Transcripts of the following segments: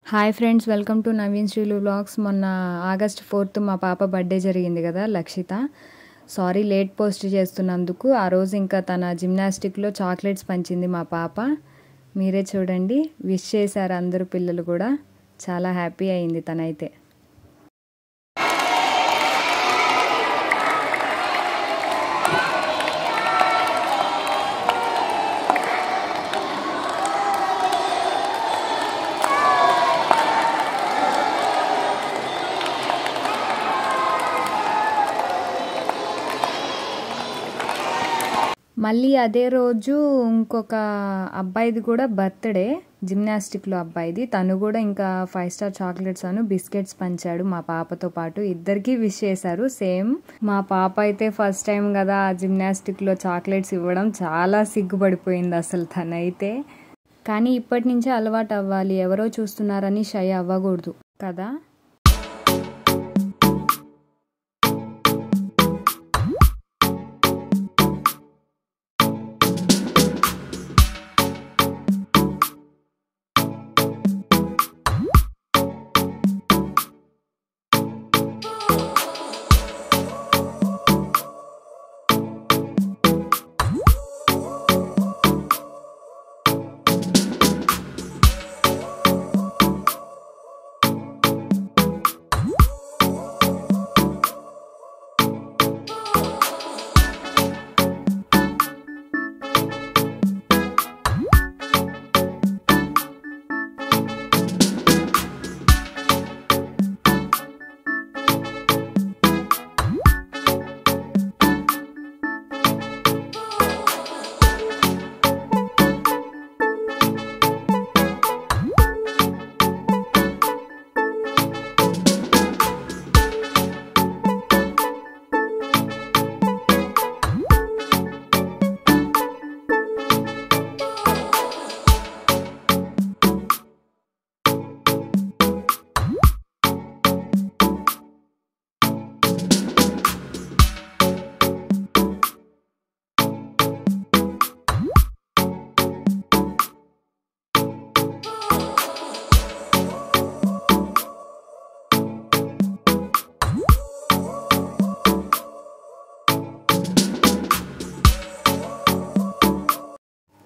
Hi friends, welcome to Naveen Srilu vlogs. మొన్న August 4th మా పాప బర్త్డే జరిగింది కదా, లక్షిత. సారీ లేట్ పోస్ట్ చేస్తున్నందుకు. ఆ రోజు ఇంకా తన జిమ్నాస్టిక్లో చాక్లెట్స్ పంచింది మా పాప. మీరే చూడండి, విష్ చేశారు అందరూ పిల్లలు కూడా. చాలా హ్యాపీ అయింది తనైతే. మళ్ళీ అదే రోజు ఇంకొక అబ్బాయిది కూడా బర్త్డే, జిమ్నాస్టిక్లో అబ్బాయిది. తను కూడా ఇంకా 5 స్టార్ చాక్లెట్స్ అను బిస్కెట్స్ పంచాడు మా పాపతో పాటు. ఇద్దరికి విష్ చేశారు సేమ్. మా పాప అయితే ఫస్ట్ టైం కదా జిమ్నాస్టిక్లో చాక్లెట్స్ ఇవ్వడం, చాలా సిగ్గుపడిపోయింది అసలు తనైతే. కానీ ఇప్పటి నుంచే అలవాటు అవ్వాలి, ఎవరో చూస్తున్నారని షై అవ్వకూడదు కదా.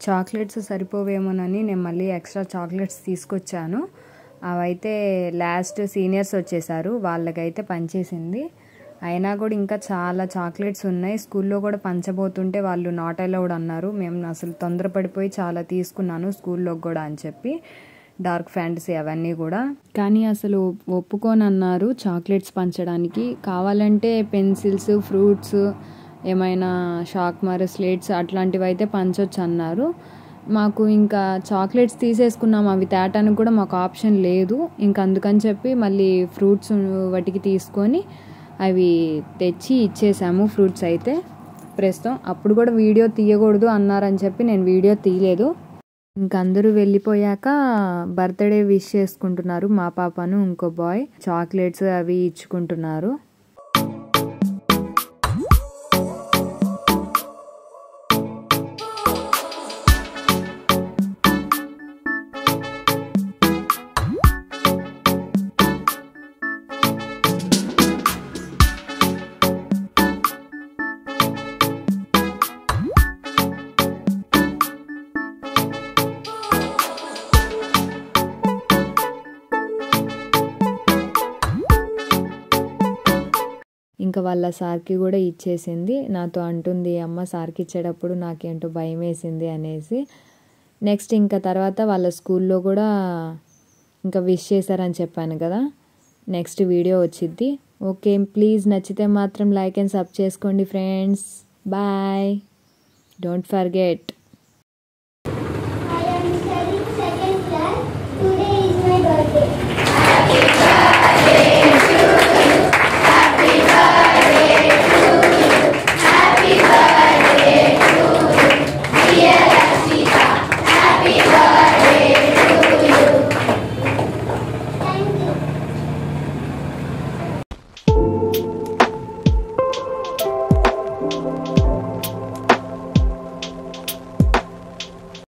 చాక్లెట్స్ సరిపోవేమోనని నేను మళ్ళీ ఎక్స్ట్రా చాక్లెట్స్ తీసుకొచ్చాను. అవైతే లాస్ట్ సీనియర్స్ వచ్చేసారు, వాళ్ళకైతే పంచేసింది. అయినా కూడా ఇంకా చాలా చాక్లెట్స్ ఉన్నాయి. స్కూల్లో కూడా పంచబోతుంటే వాళ్ళు నాట్ అలౌడ్ అన్నారు. మేము అసలు తొందరపడిపోయి చాలా తీసుకున్నాను స్కూల్లోకి కూడా అని చెప్పి, డార్క్ ఫ్యాంటసీ అవన్నీ కూడా. కానీ అసలు ఒప్పుకోనన్నారు చాక్లెట్స్ పంచడానికి. కావాలంటే పెన్సిల్స్, ఫ్రూట్స్, ఏమైనా షార్ప్నర్, స్లేట్స్ అట్లాంటివి అయితే పంచొచ్చు అన్నారు. మాకు ఇంకా చాక్లెట్స్ తీసేసుకున్నాం, అవి తేటానికి కూడా మాకు ఆప్షన్ లేదు. ఇంక అందుకని చెప్పి మళ్ళీ ఫ్రూట్స్ వాటికి తీసుకొని అవి తెచ్చి ఇచ్చేసాము. ఫ్రూట్స్ అయితే ప్రస్తుతం. అప్పుడు కూడా వీడియో తీయకూడదు అన్నారని చెప్పి నేను వీడియో తీయలేదు. ఇంక అందరూ వెళ్ళిపోయాక బర్త్డే విష్ చేసుకుంటున్నారు మా పాపను ఇంకో బాయ్. చాక్లెట్స్ అవి ఇచ్చుకుంటున్నారు. ఇంకా వాళ్ళ సార్కి కూడా ఇచ్చేసింది. నాతో అంటుంది, అమ్మ సార్కి ఇచ్చేటప్పుడు నాకేంటో భయం వేసింది అనేసి. నెక్స్ట్ ఇంకా తర్వాత వాళ్ళ స్కూల్లో కూడా ఇంకా విష్ చేశారని చెప్పాను కదా, నెక్స్ట్ వీడియో వచ్చిద్ది. ఓకే, ప్లీజ్ నచ్చితే మాత్రం లైక్ అండ్ సబ్ చేసుకోండి ఫ్రెండ్స్. Bye, don't forget.